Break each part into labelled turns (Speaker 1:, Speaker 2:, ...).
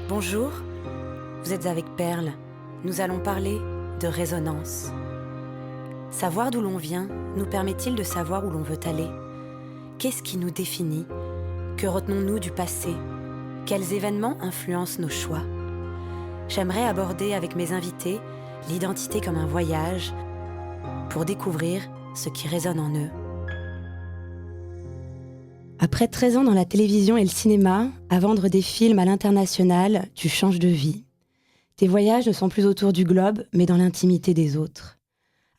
Speaker 1: Bonjour, vous êtes avec Perle. Nous allons parler de résonance. Savoir d'où l'on vient nous permet-il de savoir où l'on veut aller ? Qu'est-ce qui nous définit ? Que retenons-nous du passé ? Quels événements influencent nos choix ? J'aimerais aborder avec mes invités l'identité comme un voyage pour découvrir ce qui résonne en eux. Après 13 ans dans la télévision et le cinéma, à vendre des films à l'international, tu changes de vie. Tes voyages ne sont plus autour du globe, mais dans l'intimité des autres.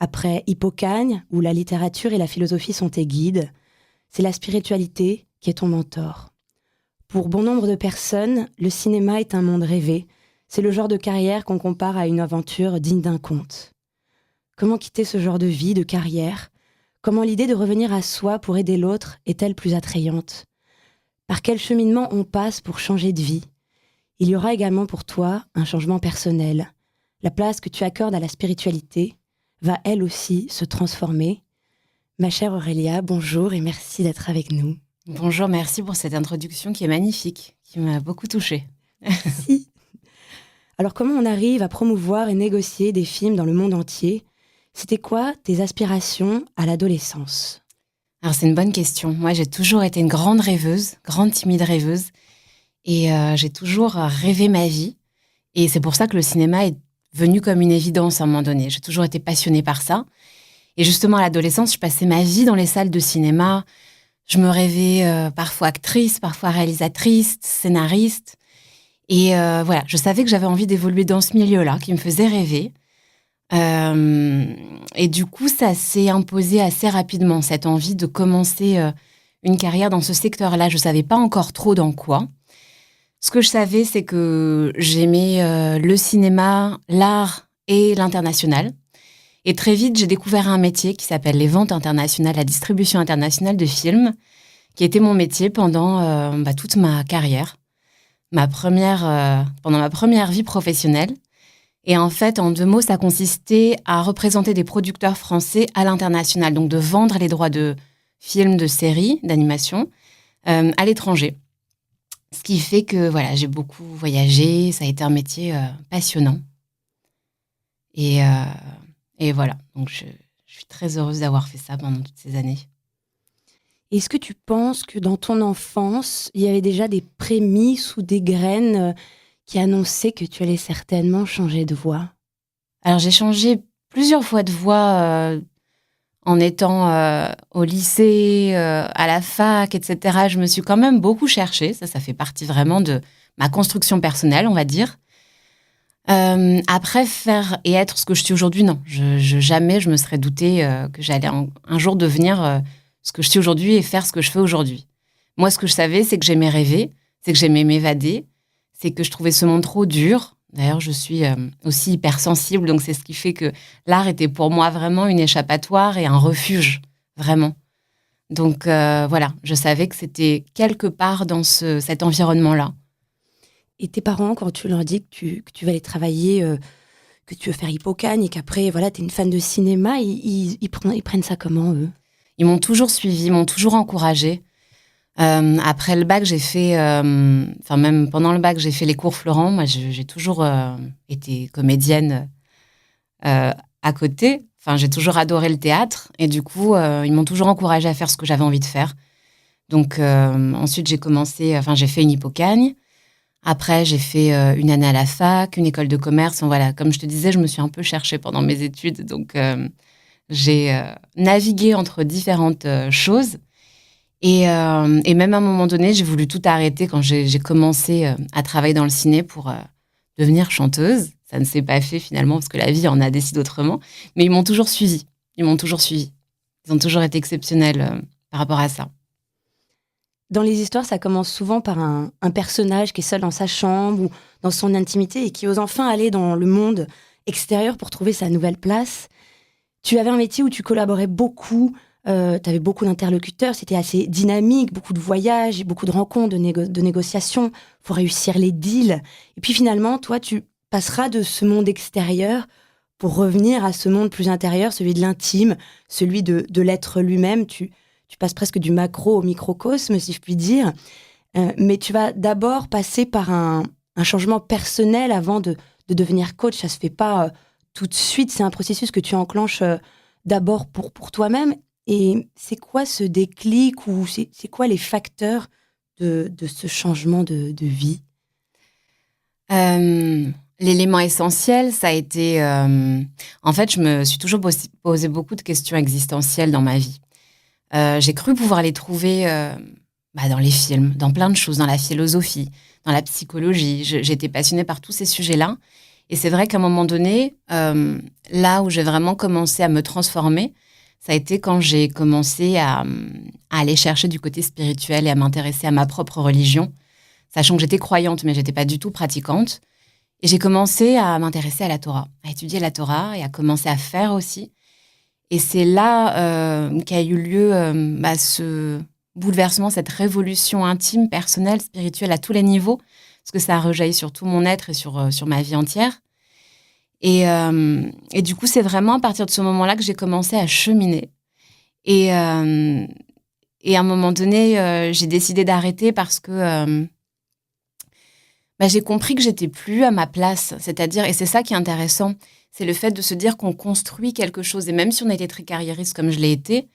Speaker 1: Après Hippocagne, où la littérature et la philosophie sont tes guides, c'est la spiritualité qui est ton mentor. Pour bon nombre de personnes, le cinéma est un monde rêvé. C'est le genre de carrière qu'on compare à une aventure digne d'un conte. Comment quitter ce genre de vie, de carrière ? Comment l'idée de revenir à soi pour aider l'autre est-elle plus attrayante ? Par quel cheminement on passe pour changer de vie ? Il y aura également pour toi un changement personnel. La place que tu accordes à la spiritualité va elle aussi se transformer. Ma chère Aurélia, bonjour et merci d'être avec nous.
Speaker 2: Bonjour, merci pour cette introduction qui est magnifique, qui m'a beaucoup touchée.
Speaker 1: Merci. Alors comment on arrive à promouvoir et négocier des films dans le monde entier ? C'était quoi tes aspirations à l'adolescence ?
Speaker 2: Alors c'est une bonne question. Moi j'ai toujours été une grande rêveuse, grande timide rêveuse. Et j'ai toujours rêvé ma vie. Et c'est pour ça que le cinéma est venu comme une évidence à un moment donné. J'ai toujours été passionnée par ça. Et justement à l'adolescence, je passais ma vie dans les salles de cinéma. Je me rêvais parfois actrice, parfois réalisatrice, scénariste. Et voilà, je savais que j'avais envie d'évoluer dans ce milieu-là, qui me faisait rêver. Et du coup, ça s'est imposé assez rapidement, cette envie de commencer une carrière dans ce secteur-là. Je ne savais pas encore trop dans quoi. Ce que je savais, c'est que j'aimais le cinéma, l'art et l'international. Et très vite, j'ai découvert un métier qui s'appelle les ventes internationales, la distribution internationale de films, qui était mon métier pendant toute ma carrière, pendant ma première vie professionnelle. Et en fait, en 2 mots, ça consistait à représenter des producteurs français à l'international, donc de vendre les droits de films, de séries, d'animation à l'étranger. Ce qui fait que voilà, j'ai beaucoup voyagé, ça a été un métier passionnant. Et voilà, donc je suis très heureuse d'avoir fait ça pendant toutes ces années.
Speaker 1: Est-ce que tu penses que dans ton enfance, il y avait déjà des prémices ou des graines qui annonçaient que tu allais certainement changer de voie ?
Speaker 2: Alors j'ai changé plusieurs fois de voie en étant au lycée, à la fac, etc. Je me suis quand même beaucoup cherchée. Ça fait partie vraiment de ma construction personnelle, on va dire. Après, faire et être ce que je suis aujourd'hui, non. Jamais je me serais doutée que j'allais un jour devenir ce que je suis aujourd'hui et faire ce que je fais aujourd'hui. Moi, ce que je savais, c'est que j'aimais rêver, c'est que j'aimais m'évader, c'est que je trouvais ce monde trop dur. D'ailleurs, je suis aussi hypersensible, donc c'est ce qui fait que l'art était pour moi vraiment une échappatoire et un refuge, vraiment. Donc voilà, je savais que c'était quelque part dans cet environnement-là.
Speaker 1: Et tes parents, quand tu leur dis que tu vas aller travailler, que tu veux faire Hippocagne et qu'après, voilà, tu es une fan de cinéma, ils prennent ça comment, eux ?
Speaker 2: Ils m'ont toujours suivie, ils m'ont toujours encouragée. Après le bac, j'ai fait... même pendant le bac, j'ai fait les cours Florent. Moi, j'ai toujours été comédienne à côté. Enfin, j'ai toujours adoré le théâtre. Et du coup, ils m'ont toujours encouragée à faire ce que j'avais envie de faire. Donc, ensuite, j'ai fait une Hippocagne. Après, j'ai fait une année à la fac, une école de commerce. Voilà, comme je te disais, je me suis un peu cherchée pendant mes études. Donc, j'ai navigué entre différentes choses. Et même à un moment donné, j'ai voulu tout arrêter quand j'ai commencé à travailler dans le ciné pour devenir chanteuse. Ça ne s'est pas fait finalement parce que la vie en a décidé autrement. Mais ils m'ont toujours suivie. Ils ont toujours été exceptionnels par rapport à ça.
Speaker 1: Dans les histoires, ça commence souvent par un personnage qui est seul dans sa chambre ou dans son intimité et qui ose enfin aller dans le monde extérieur pour trouver sa nouvelle place. Tu avais un métier où tu collaborais beaucoup, tu avais beaucoup d'interlocuteurs, c'était assez dynamique, beaucoup de voyages, beaucoup de rencontres, de négociations pour réussir les deals. Et puis finalement, toi, tu passeras de ce monde extérieur pour revenir à ce monde plus intérieur, celui de l'intime, celui de l'être lui-même. Tu passes presque du macro au microcosme, si je puis dire. Mais tu vas d'abord passer par un un changement personnel avant de devenir coach. Ça se fait pas tout de suite. C'est un processus que tu enclenches d'abord pour toi-même. Et c'est quoi ce déclic ou c'est quoi les facteurs de ce changement de vie?
Speaker 2: L'élément essentiel, ça a été... en fait, je me suis toujours posé beaucoup de questions existentielles dans ma vie. J'ai cru pouvoir les trouver dans les films, dans plein de choses, dans la philosophie, dans la psychologie. J'étais passionnée par tous ces sujets-là. Et c'est vrai qu'à un moment donné, là où j'ai vraiment commencé à me transformer, ça a été quand j'ai commencé à aller chercher du côté spirituel et à m'intéresser à ma propre religion, sachant que j'étais croyante, mais j'étais pas du tout pratiquante. Et j'ai commencé à m'intéresser à la Torah, à étudier la Torah et à commencer à faire aussi. Et c'est là qu'a eu lieu ce bouleversement, cette révolution intime, personnelle, spirituelle à tous les niveaux, parce que ça a rejailli sur tout mon être et sur ma vie entière. Et du coup, c'est vraiment à partir de ce moment-là que j'ai commencé à cheminer. Et à un moment donné, j'ai décidé d'arrêter parce que j'ai compris que j'étais plus à ma place. C'est-à-dire, et c'est ça qui est intéressant, c'est le fait de se dire qu'on construit quelque chose. Et même si on a été très carriériste comme je l'ai été,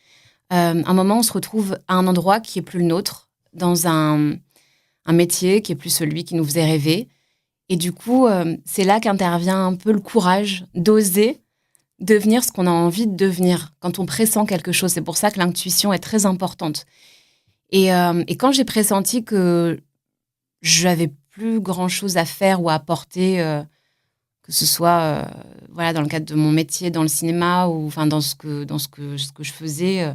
Speaker 2: à un moment, on se retrouve à un endroit qui est plus le nôtre, dans un métier qui est plus celui qui nous faisait rêver. Et du coup, c'est là qu'intervient un peu le courage d'oser devenir ce qu'on a envie de devenir quand on pressent quelque chose. C'est pour ça que l'intuition est très importante. Et quand j'ai pressenti que j'avais plus grand-chose à faire ou à apporter, que ce soit dans le cadre de mon métier dans le cinéma ou dans ce que je faisais,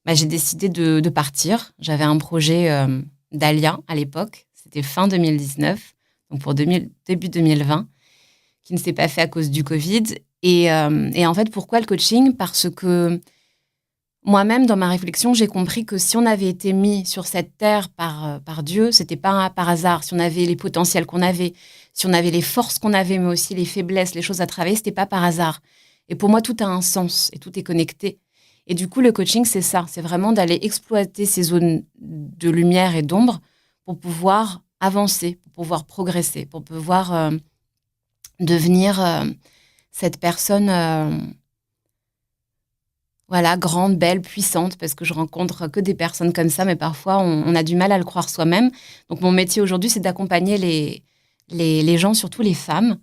Speaker 2: j'ai décidé de partir. J'avais un projet d'Alia à l'époque, c'était fin 2019, donc pour début 2020, qui ne s'est pas fait à cause du Covid. Et en fait, pourquoi le coaching ? Parce que moi-même, dans ma réflexion, j'ai compris que si on avait été mis sur cette terre par Dieu, c'était pas par hasard. Si on avait les potentiels qu'on avait, si on avait les forces qu'on avait, mais aussi les faiblesses, les choses à travailler, c'était pas par hasard. Et pour moi, tout a un sens et tout est connecté. Et du coup, le coaching, c'est ça. C'est vraiment d'aller exploiter ces zones de lumière et d'ombre pour pouvoir avancer, pour pouvoir progresser, pour pouvoir devenir cette personne... grande, belle, puissante, parce que je rencontre que des personnes comme ça, mais parfois, on a du mal à le croire soi-même. Donc, mon métier aujourd'hui, c'est d'accompagner les gens, surtout les femmes,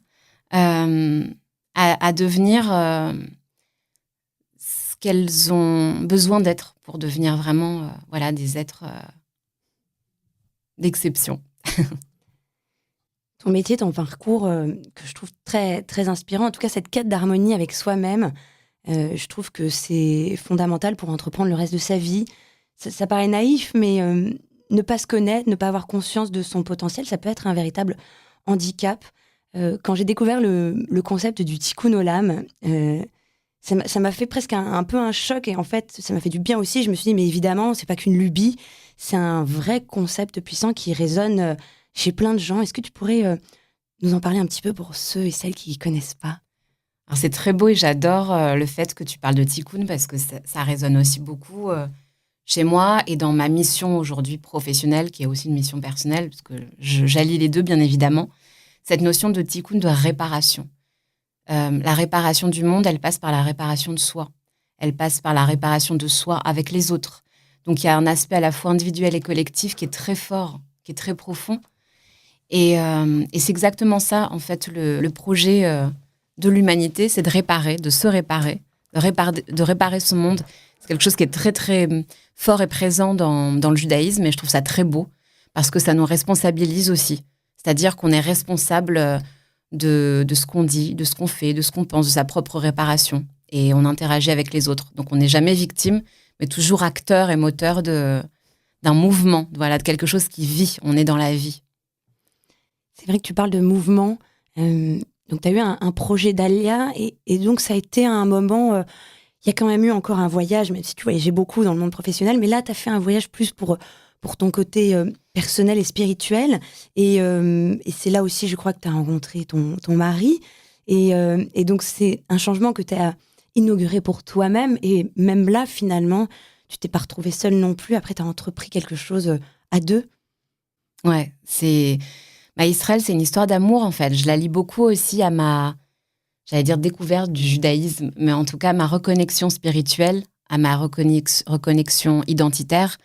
Speaker 2: à devenir ce qu'elles ont besoin d'être pour devenir vraiment des êtres d'exception.
Speaker 1: Ton métier, ton parcours, que je trouve très, très inspirant, en tout cas, cette quête d'harmonie avec soi-même, je trouve que c'est fondamental pour entreprendre le reste de sa vie. Ça paraît naïf, mais ne pas se connaître, ne pas avoir conscience de son potentiel, ça peut être un véritable handicap. Quand j'ai découvert le concept du tikkun olam, ça m'a fait presque un peu un choc, et en fait, ça m'a fait du bien aussi. Je me suis dit, mais évidemment, c'est pas qu'une lubie, c'est un vrai concept puissant qui résonne chez plein de gens. Est-ce que tu pourrais nous en parler un petit peu pour ceux et celles qui ne connaissent pas ?
Speaker 2: Alors c'est très beau et j'adore le fait que tu parles de tikkun parce que ça résonne aussi beaucoup chez moi et dans ma mission aujourd'hui professionnelle, qui est aussi une mission personnelle, parce que j'allie les deux, bien évidemment. Cette notion de tikkun, de réparation. La réparation du monde, elle passe par la réparation de soi. Elle passe par la réparation de soi avec les autres. Donc il y a un aspect à la fois individuel et collectif qui est très fort, qui est très profond. Et c'est exactement ça, en fait, le projet... de l'humanité, c'est de réparer, de se réparer, de réparer ce monde. C'est quelque chose qui est très, très fort et présent dans le judaïsme, et je trouve ça très beau, parce que ça nous responsabilise aussi. C'est-à-dire qu'on est responsable de ce qu'on dit, de ce qu'on fait, de ce qu'on pense, de sa propre réparation. Et on interagit avec les autres. Donc on n'est jamais victime, mais toujours acteur et moteur d'un mouvement, de quelque chose qui vit. On est dans la vie.
Speaker 1: C'est vrai que tu parles de mouvement. Donc, tu as eu un projet d'Alia et donc, ça a été un moment... Il y a quand même eu encore un voyage, même si tu voyageais beaucoup dans le monde professionnel, mais là, tu as fait un voyage plus pour ton côté personnel et spirituel. Et c'est là aussi, je crois, que tu as rencontré ton mari. Et donc, c'est un changement que tu as inauguré pour toi-même. Et même là, finalement, tu t'es pas retrouvée seule non plus. Après, tu as entrepris quelque chose à deux.
Speaker 2: Ouais, c'est... Israël, c'est une histoire d'amour, en fait. Je la lis beaucoup aussi à ma, j'allais dire, découverte du judaïsme, mais en tout cas, ma reconnexion spirituelle, à ma reconnexion identitaire.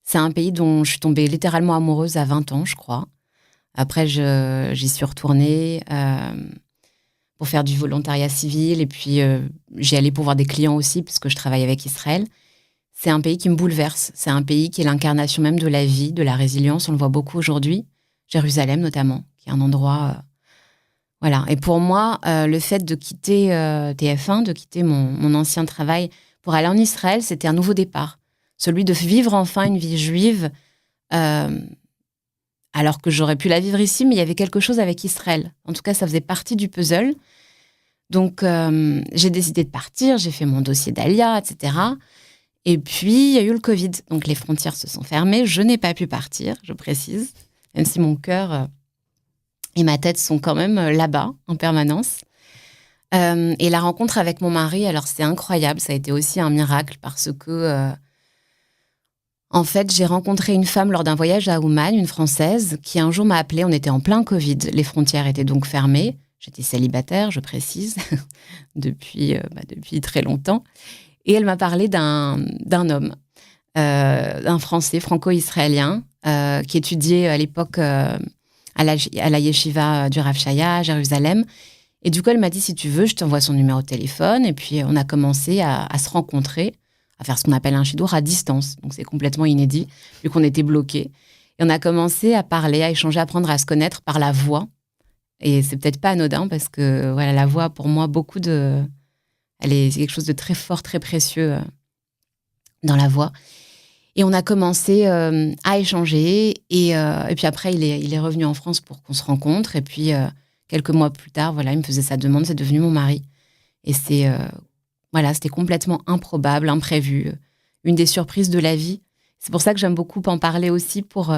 Speaker 2: C'est un pays dont je suis tombée littéralement amoureuse à 20 ans, je crois. Après, j'y suis retournée pour faire du volontariat civil, et puis j'y allais pour voir des clients aussi, puisque je travaille avec Israël. C'est un pays qui me bouleverse. C'est un pays qui est l'incarnation même de la vie, de la résilience. On le voit beaucoup aujourd'hui. Jérusalem, notamment, qui est un endroit... voilà. Et pour moi, le fait de quitter TF1, de quitter mon ancien travail pour aller en Israël, c'était un nouveau départ. Celui de vivre enfin une vie juive, alors que j'aurais pu la vivre ici, mais il y avait quelque chose avec Israël. En tout cas, ça faisait partie du puzzle. Donc, j'ai décidé de partir. J'ai fait mon dossier d'Alia, etc. Et puis, il y a eu le Covid. Donc, les frontières se sont fermées. Je n'ai pas pu partir, je précise. Même si mon cœur et ma tête sont quand même là-bas, en permanence. Et la rencontre avec mon mari, alors c'est incroyable. Ça a été aussi un miracle parce que, en fait, j'ai rencontré une femme lors d'un voyage à Ouman, une Française, qui un jour m'a appelée. On était en plein Covid. Les frontières étaient donc fermées. J'étais célibataire, je précise, depuis très longtemps. Et elle m'a parlé d'un homme, d'un Français franco-israélien, qui étudiait à l'époque à la yeshiva du Rav Shaya, à Jérusalem. Et du coup, elle m'a dit, si tu veux, je t'envoie son numéro de téléphone. Et puis, on a commencé à se rencontrer, à faire ce qu'on appelle un shidour à distance. Donc, c'est complètement inédit, vu qu'on était bloqués. Et on a commencé à parler, à échanger, à apprendre à se connaître par la voix. Et c'est peut-être pas anodin, parce que voilà, la voix, pour moi, c'est quelque chose de très fort, très précieux dans la voix. Et on a commencé à échanger. Et puis après, il est revenu en France pour qu'on se rencontre. Et puis, quelques mois plus tard, voilà, il me faisait sa demande. C'est devenu mon mari. Et c'était complètement improbable, imprévu. Une des surprises de la vie. C'est pour ça que j'aime beaucoup en parler aussi, pour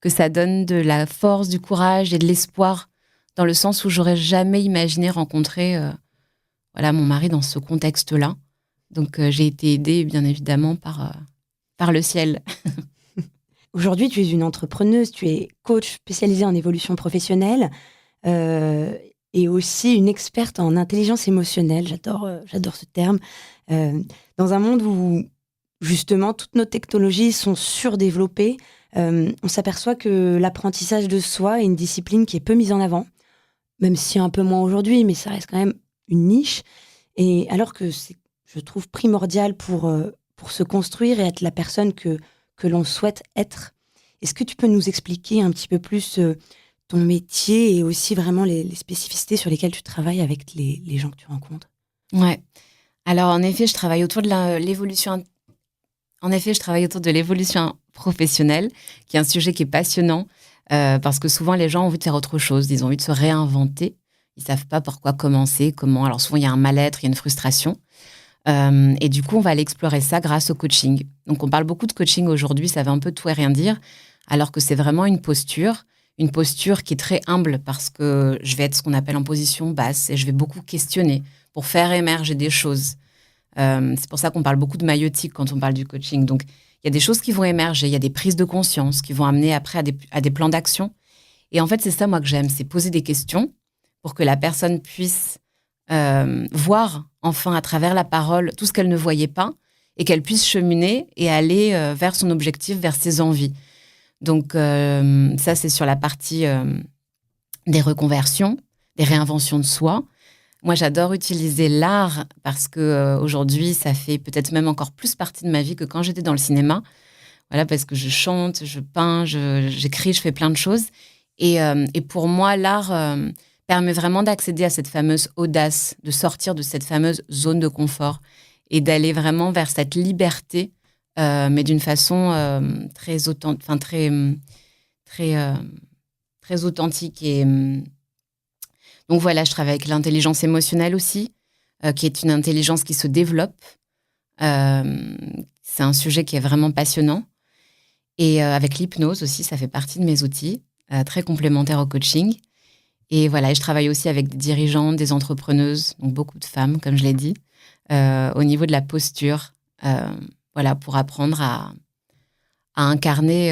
Speaker 2: que ça donne de la force, du courage et de l'espoir, dans le sens où j'aurais jamais imaginé rencontrer mon mari dans ce contexte-là. Donc, j'ai été aidée, bien évidemment, par le ciel.
Speaker 1: Aujourd'hui, tu es une entrepreneuse, tu es coach spécialisée en évolution professionnelle et aussi une experte en intelligence émotionnelle. J'adore ce terme. Dans un monde où, justement, toutes nos technologies sont surdéveloppées, on s'aperçoit que l'apprentissage de soi est une discipline qui est peu mise en avant, même si un peu moins aujourd'hui, mais ça reste quand même une niche. Et alors que c'est, je trouve, primordial pour se construire et être la personne que l'on souhaite être. Est-ce que tu peux nous expliquer un petit peu plus ton métier et aussi vraiment les spécificités sur lesquelles tu travailles avec les gens que tu rencontres?
Speaker 2: Ouais. Alors, en effet, je travaille autour de l'évolution. En effet, je travaille autour de l'évolution professionnelle, qui est un sujet qui est passionnant, parce que souvent, les gens ont envie de faire autre chose. Ils ont envie de se réinventer. Ils savent pas par quoi commencer, comment. Alors, souvent, il y a un mal-être, il y a une frustration. Et du coup, on va aller explorer ça grâce au coaching. Donc, on parle beaucoup de coaching aujourd'hui, ça veut un peu tout et rien dire, alors que c'est vraiment une posture qui est très humble, parce que je vais être ce qu'on appelle en position basse et je vais beaucoup questionner pour faire émerger des choses. C'est pour ça qu'on parle beaucoup de maïeutique quand on parle du coaching. Donc, il y a des choses qui vont émerger, il y a des prises de conscience qui vont amener après à des plans d'action. Et en fait, c'est ça, moi, que j'aime, c'est poser des questions pour que la personne puisse voir enfin à travers la parole tout ce qu'elle ne voyait pas, et qu'elle puisse cheminer et aller vers son objectif, vers ses envies. Donc ça, c'est sur la partie des reconversions, des réinventions de soi. Moi, j'adore utiliser l'art parce que aujourd'hui, ça fait peut-être même encore plus partie de ma vie que quand j'étais dans le cinéma. Voilà, parce que je chante, je peins, j'écris, je fais plein de choses. Et pour moi, l'art permet vraiment d'accéder à cette fameuse audace, de sortir de cette fameuse zone de confort et d'aller vraiment vers cette liberté, mais d'une façon très authentique. Et donc voilà, je travaille avec l'intelligence émotionnelle aussi, qui est une intelligence qui se développe. C'est un sujet qui est vraiment passionnant. Et avec l'hypnose aussi, ça fait partie de mes outils, très complémentaires au coaching. Et voilà, et je travaille aussi avec des dirigeantes, des entrepreneuses, donc beaucoup de femmes, comme je l'ai dit, au niveau de la posture, pour apprendre à incarner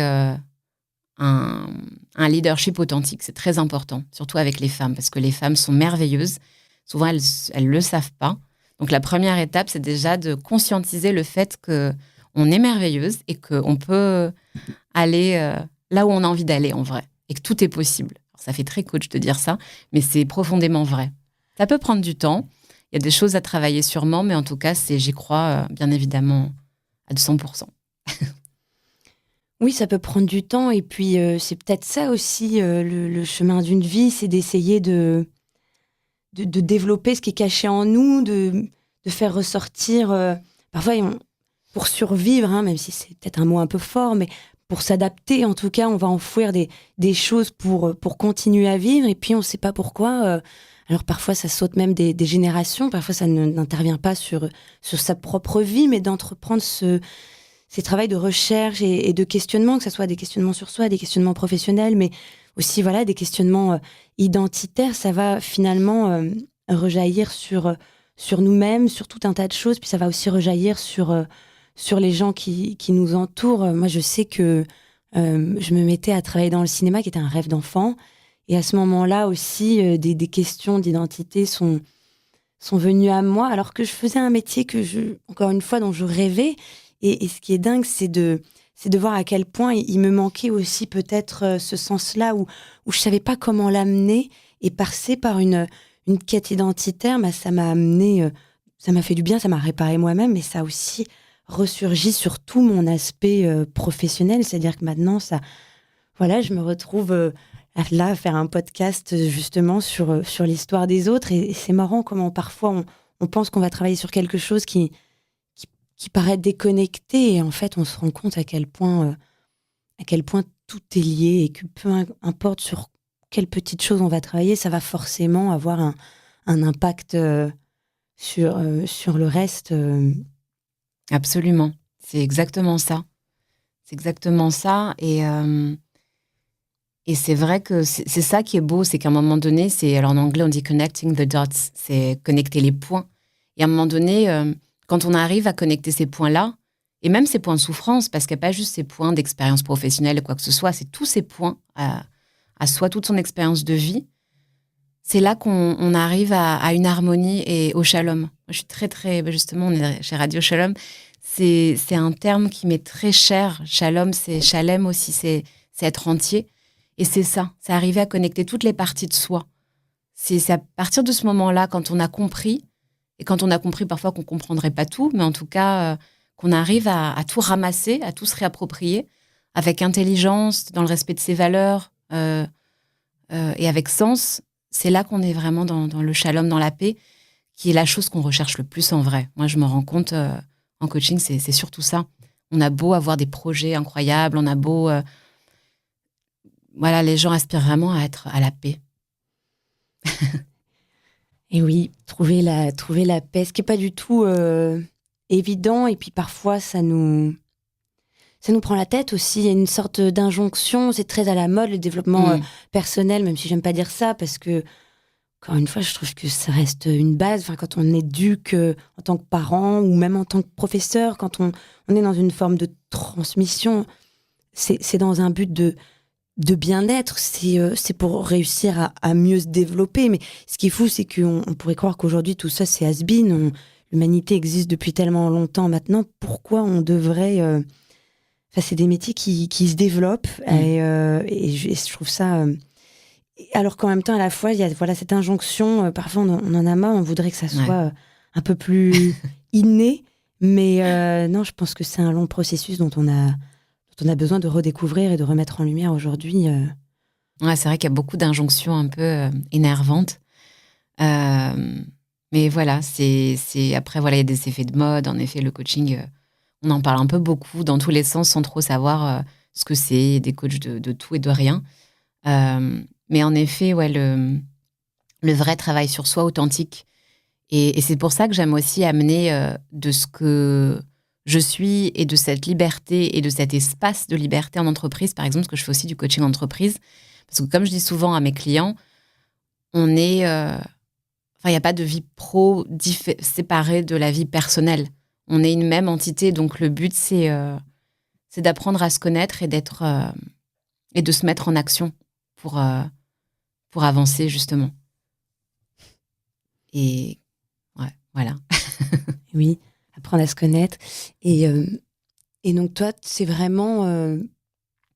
Speaker 2: un leadership authentique. C'est très important, surtout avec les femmes, parce que les femmes sont merveilleuses. Souvent, elles le savent pas. Donc, la première étape, c'est déjà de conscientiser le fait qu'on est merveilleuse et qu'on peut aller là où on a envie d'aller, en vrai. Et que tout est possible. Alors, ça fait très coach de dire ça, mais c'est profondément vrai. Ça peut prendre du temps. Il y a des choses à travailler sûrement, mais en tout cas, j'y crois bien évidemment à 200%.
Speaker 1: Oui, ça peut prendre du temps. Et puis, c'est peut-être ça aussi, le chemin d'une vie, c'est d'essayer de développer ce qui est caché en nous, de faire ressortir... parfois, pour survivre, hein, même si c'est peut-être un mot un peu fort, mais pour s'adapter, en tout cas, on va enfouir des choses pour continuer à vivre. Et puis, on ne sait pas pourquoi. Alors, parfois, ça saute même des générations. Parfois, ça n'intervient pas sur sa propre vie, mais d'entreprendre ces travaux de recherche et de questionnement, que ce soit des questionnements sur soi, des questionnements professionnels, mais aussi voilà, des questionnements identitaires, ça va finalement rejaillir sur nous-mêmes, sur tout un tas de choses, puis ça va aussi rejaillir sur les gens qui nous entourent. Moi, je sais que je me mettais à travailler dans le cinéma, qui était un rêve d'enfant, et à ce moment-là aussi, des questions d'identité sont venues à moi, alors que je faisais un métier encore une fois, dont je rêvais. Et ce qui est dingue, c'est de voir à quel point il me manquait aussi peut-être ce sens-là où je savais pas comment l'amener, et passer par une quête identitaire, bah, ça m'a amené, ça m'a fait du bien, ça m'a réparé moi-même, mais ça a aussi ressurgi sur tout mon aspect professionnel. C'est-à-dire que maintenant, voilà, je me retrouve là à faire un podcast justement sur l'histoire des autres, et c'est marrant comment parfois on pense qu'on va travailler sur quelque chose qui paraît déconnecté, et en fait on se rend compte à quel point tout est lié, et que peu importe sur quelle petite chose on va travailler, ça va forcément avoir un impact sur le reste.
Speaker 2: Absolument, c'est exactement ça. C'est exactement ça, et c'est vrai que c'est ça qui est beau, c'est qu'à un moment donné, alors en anglais on dit connecting the dots, c'est connecter les points. Et à un moment donné, quand on arrive à connecter ces points-là, et même ces points de souffrance, parce qu'il n'y a pas juste ces points d'expérience professionnelle ou quoi que ce soit, c'est tous ces points à soi, toute son expérience de vie, c'est là qu'on arrive à une harmonie et au shalom. Moi, je suis très, très... Justement, on est chez Radio Shalom. C'est un terme qui m'est très cher. Shalom, c'est shalem aussi, c'est être entier. Et c'est ça, c'est arriver à connecter toutes les parties de soi. C'est à partir de ce moment-là, quand on a compris, et quand on a compris parfois qu'on ne comprendrait pas tout, mais en tout cas, qu'on arrive à tout ramasser, à tout se réapproprier, avec intelligence, dans le respect de ses valeurs, et avec sens, c'est là qu'on est vraiment dans le shalom, dans la paix, qui est la chose qu'on recherche le plus en vrai. Moi, je me rends compte, en coaching, c'est surtout ça. On a beau avoir des projets incroyables, on a beau... voilà, les gens aspirent vraiment à être à la paix.
Speaker 1: Et oui, trouver la paix, ce qui n'est pas du tout évident, et puis parfois ça nous prend la tête aussi. Il y a une sorte d'injonction, c'est très à la mode, le développement personnel, même si j'aime pas dire ça, parce que, encore une fois, je trouve que ça reste une base. Enfin, quand on éduque en tant que parent, ou même en tant que professeur, quand on est dans une forme de transmission, c'est dans un but de bien-être, c'est pour réussir à mieux se développer. Mais ce qui est fou, c'est qu'on pourrait croire qu'aujourd'hui, tout ça, c'est has-been. L'humanité existe depuis tellement longtemps maintenant. Pourquoi on devrait... Enfin, c'est des métiers qui se développent, et je trouve ça... alors qu'en même temps, à la fois, il y a cette injonction, parfois on en a marre, on voudrait que ça soit un peu plus inné, mais non, je pense que c'est un long processus dont on a besoin de redécouvrir et de remettre en lumière aujourd'hui.
Speaker 2: Ouais, c'est vrai qu'il y a beaucoup d'injonctions un peu énervantes. Mais voilà, après, voilà, il y a des effets de mode. En effet, le coaching, on en parle un peu beaucoup dans tous les sens sans trop savoir ce que c'est, des coachs de tout et de rien. Mais en effet, ouais, le vrai travail sur soi authentique. Et c'est pour ça que j'aime aussi amener de ce que je suis, et de cette liberté et de cet espace de liberté en entreprise, par exemple, parce que je fais aussi du coaching entreprise. Parce que comme je dis souvent à mes clients, on est... il n'y a pas de vie pro séparée de la vie personnelle. On est une même entité, donc le but, c'est d'apprendre à se connaître et d'être et de se mettre en action pour avancer, justement. Et ouais, voilà.
Speaker 1: Oui, apprendre à se connaître. Et donc, toi, c'est vraiment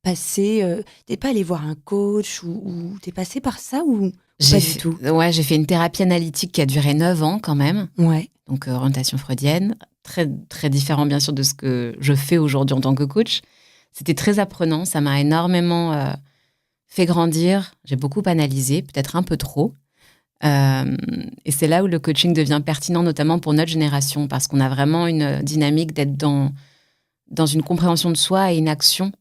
Speaker 1: passé... t'es pas allé voir un coach ou t'es passé par ça ou pas du tout?
Speaker 2: J'ai fait une thérapie analytique qui a duré 9 ans quand même.
Speaker 1: Ouais.
Speaker 2: Donc, orientation freudienne. Très, très différent, bien sûr, de ce que je fais aujourd'hui en tant que coach. C'était très apprenant. Ça m'a énormément fait grandir. J'ai beaucoup analysé, peut-être un peu trop. Et c'est là où le coaching devient pertinent, notamment pour notre génération, parce qu'on a vraiment une dynamique d'être dans une compréhension de soi et une action.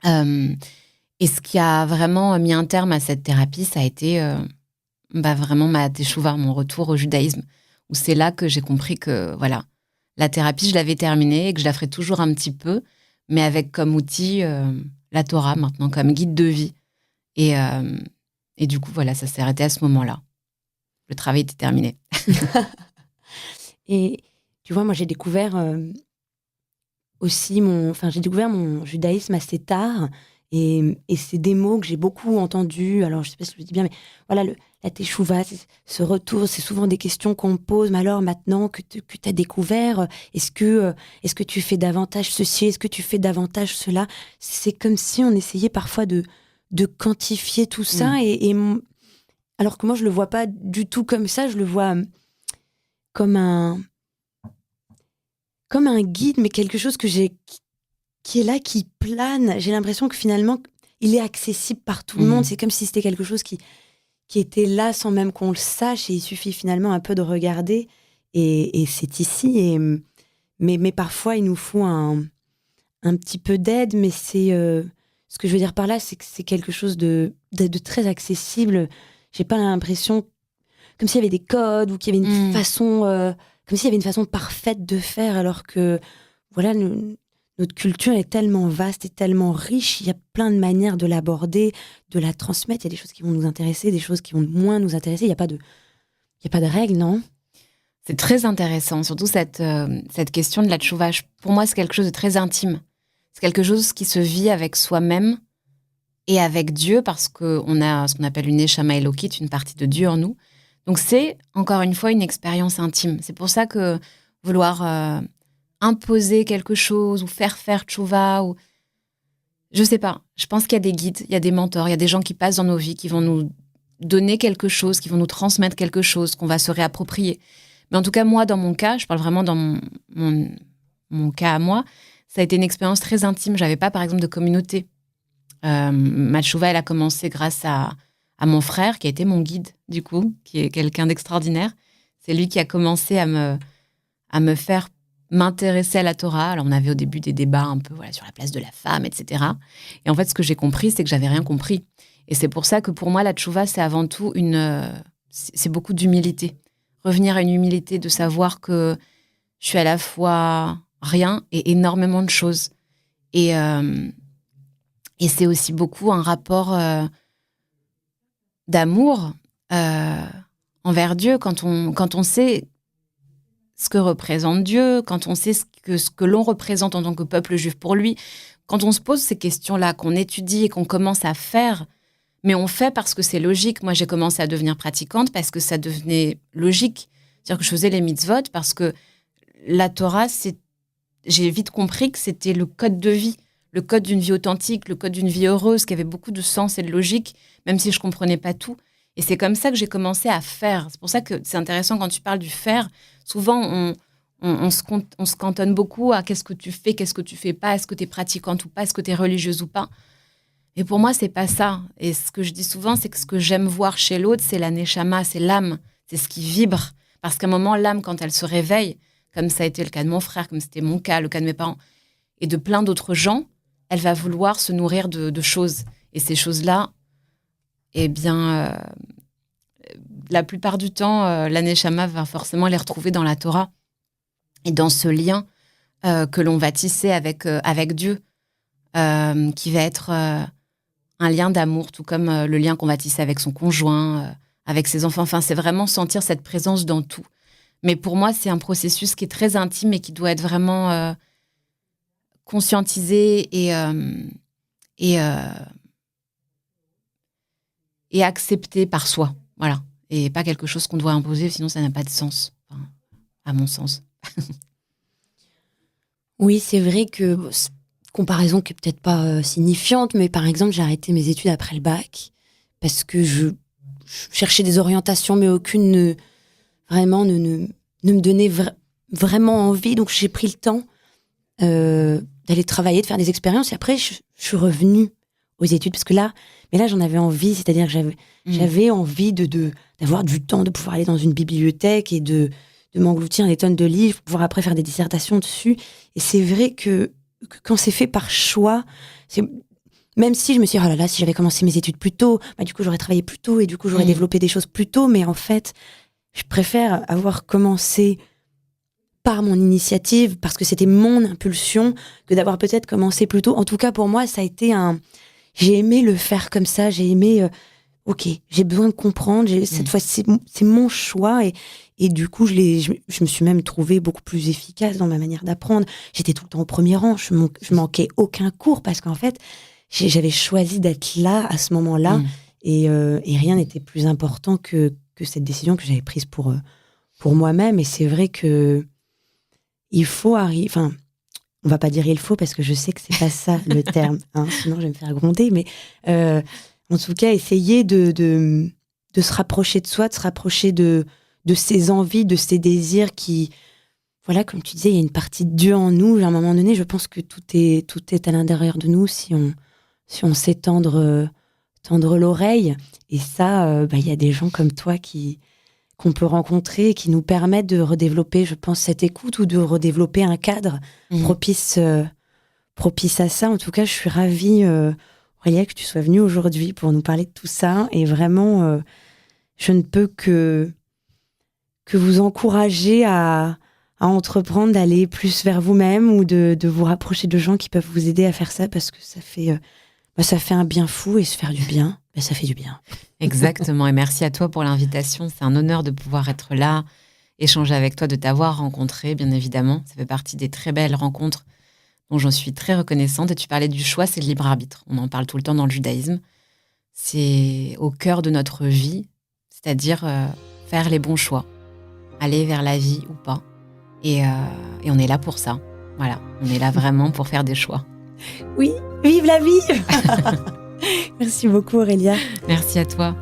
Speaker 2: Et ce qui a vraiment mis un terme à cette thérapie, ça a été vraiment ma teshuva, mon retour au judaïsme, où c'est là que j'ai compris que voilà, la thérapie, je l'avais terminée et que je la ferai toujours un petit peu, mais avec comme outil la Torah maintenant, comme guide de vie. Et du coup, voilà, ça s'est arrêté à ce moment-là. Le travail était terminé.
Speaker 1: Et tu vois, moi, j'ai découvert aussi j'ai découvert mon judaïsme assez tard. Et c'est des mots que j'ai beaucoup entendus. Alors, je sais pas si je le dis bien, mais voilà, la teshuva, ce retour, c'est souvent des questions qu'on me pose. Mais alors, maintenant que tu as découvert, est-ce que tu fais davantage ceci? Est-ce que tu fais davantage cela? C'est comme si on essayait parfois de quantifier tout ça. Alors que moi, je le vois pas du tout comme ça. Je le vois comme un guide, mais quelque chose qui est là, qui plane. J'ai l'impression que finalement, il est accessible par tout le monde. C'est comme si c'était quelque chose qui était là sans même qu'on le sache. Et il suffit finalement un peu de regarder. Et c'est ici. Mais parfois, il nous faut un petit peu d'aide. Mais ce que je veux dire par là, c'est que c'est quelque chose de très accessible. J'ai pas l'impression comme s'il y avait des codes ou qu'il y avait une façon, comme s'il y avait une façon parfaite de faire, alors que voilà, notre culture est tellement vaste et tellement riche. Il y a plein de manières de l'aborder, de la transmettre. Il y a des choses qui vont nous intéresser, des choses qui vont moins nous intéresser. Il n'y a pas de règles, non?
Speaker 2: C'est très intéressant, surtout cette question de la tchouva. Pour moi, c'est quelque chose de très intime. C'est quelque chose qui se vit avec soi-même et avec Dieu, parce qu'on a ce qu'on appelle une neshama elokit, une partie de Dieu en nous. Donc c'est, encore une fois, une expérience intime. C'est pour ça que vouloir imposer quelque chose ou faire tchouva, ou... je sais pas. Je pense qu'il y a des guides, il y a des mentors, il y a des gens qui passent dans nos vies, qui vont nous donner quelque chose, qui vont nous transmettre quelque chose qu'on va se réapproprier. Mais en tout cas, moi, dans mon cas, je parle vraiment dans mon cas à moi, ça a été une expérience très intime. J'avais pas, par exemple, de communauté. Ma tchouva, elle a commencé grâce à mon frère, qui a été mon guide, du coup, qui est quelqu'un d'extraordinaire. C'est lui qui a commencé à me faire m'intéresser à la Torah. Alors, on avait au début des débats un peu sur la place de la femme, etc. Et en fait, ce que j'ai compris, c'est que j'avais rien compris. Et c'est pour ça que pour moi, la tchouva, c'est avant tout c'est beaucoup d'humilité. Revenir à une humilité de savoir que je suis à la fois rien et énormément de choses. Et c'est aussi beaucoup un rapport d'amour envers Dieu, quand on sait ce que représente Dieu, quand on sait ce que l'on représente en tant que peuple juif pour lui, quand on se pose ces questions-là, qu'on étudie et qu'on commence à faire, mais on fait parce que c'est logique. Moi, j'ai commencé à devenir pratiquante parce que ça devenait logique. C'est-à-dire que je faisais les mitzvot parce que la Torah, j'ai vite compris que c'était le code de vie, le code d'une vie authentique, le code d'une vie heureuse, qui avait beaucoup de sens et de logique, même si je ne comprenais pas tout. Et c'est comme ça que j'ai commencé à faire. C'est pour ça que c'est intéressant quand tu parles du faire. Souvent, on se cantonne beaucoup à qu'est-ce que tu fais pas, est-ce que tu es pratiquante ou pas, est-ce que tu es religieuse ou pas. Et pour moi, c'est pas ça. Et ce que je dis souvent, c'est que ce que j'aime voir chez l'autre, c'est la neshama, c'est l'âme, c'est ce qui vibre. Parce qu'à un moment, l'âme, quand elle se réveille, comme ça a été le cas de mon frère, comme c'était mon cas, le cas de mes parents, et de plein d'autres gens, elle va vouloir se nourrir de choses. Et ces choses-là, eh bien, la plupart du temps, la neshama va forcément les retrouver dans la Torah et dans ce lien que l'on va tisser avec Dieu, qui va être un lien d'amour, tout comme le lien qu'on va tisser avec son conjoint, avec ses enfants. Enfin, c'est vraiment sentir cette présence dans tout. Mais pour moi, c'est un processus qui est très intime et qui doit être vraiment conscientisé et accepté par soi, voilà. Et pas quelque chose qu'on doit imposer, sinon ça n'a pas de sens, enfin, à mon sens.
Speaker 1: Oui, c'est vrai que, comparaison qui est peut-être pas signifiante, mais par exemple, j'ai arrêté mes études après le bac parce que je cherchais des orientations, mais aucune vraiment ne me donnait vraiment envie. Donc j'ai pris le temps d'aller travailler, de faire des expériences. Et après, je suis revenue aux études parce que là j'en avais envie. C'est-à-dire que j'avais envie d'avoir du temps, de pouvoir aller dans une bibliothèque et de m'engloutir des tonnes de livres, pour pouvoir après faire des dissertations dessus. Et c'est vrai que quand c'est fait par choix, même si je me suis dit, oh là là, si j'avais commencé mes études plus tôt, bah, du coup, j'aurais travaillé plus tôt et du coup, j'aurais développé des choses plus tôt. Mais en fait, je préfère avoir commencé par mon initiative, parce que c'était mon impulsion, que d'avoir peut-être commencé plus tôt. En tout cas, pour moi, ça a été j'ai aimé le faire comme ça, j'ai aimé... ok, j'ai besoin de comprendre, cette fois, c'est mon choix, et du coup, je me suis même trouvée beaucoup plus efficace dans ma manière d'apprendre. J'étais tout le temps au premier rang, je manquais aucun cours, parce qu'en fait, j'avais choisi d'être là, à ce moment-là, et rien n'était plus important que cette décision que j'avais prise pour moi-même. Et c'est vrai que il faut arriver... Enfin, on va pas dire il faut, parce que je sais que c'est pas ça le terme, hein, sinon je vais me faire gronder, mais en tout cas, essayer de se rapprocher de soi, de se rapprocher de ses envies, de ses désirs qui... Voilà, comme tu disais, il y a une partie de Dieu en nous. À un moment donné, je pense que tout est à l'intérieur de nous si on sait tendre l'oreille. Et ça, il y a des gens comme toi qu'on peut rencontrer et qui nous permettent de redévelopper, je pense, cette écoute, ou de redévelopper un cadre propice à ça. En tout cas, je suis ravie, Aurélia, que tu sois venue aujourd'hui pour nous parler de tout ça. Et vraiment, je ne peux que vous encourager à entreprendre, d'aller plus vers vous-même, ou de vous rapprocher de gens qui peuvent vous aider à faire ça, parce que ça fait un bien fou, et se faire du bien, ça fait du bien.
Speaker 2: Exactement, et merci à toi pour l'invitation. C'est un honneur de pouvoir être là, échanger avec toi, de t'avoir rencontré, bien évidemment. Ça fait partie des très belles rencontres dont j'en suis très reconnaissante. Et tu parlais du choix, c'est le libre arbitre. On en parle tout le temps dans le judaïsme. C'est au cœur de notre vie, c'est-à-dire faire les bons choix, aller vers la vie ou pas. Et on est là pour ça. Voilà, on est là vraiment pour faire des choix.
Speaker 1: Oui, vive la vie. Merci beaucoup, Aurélia.
Speaker 2: Merci à toi.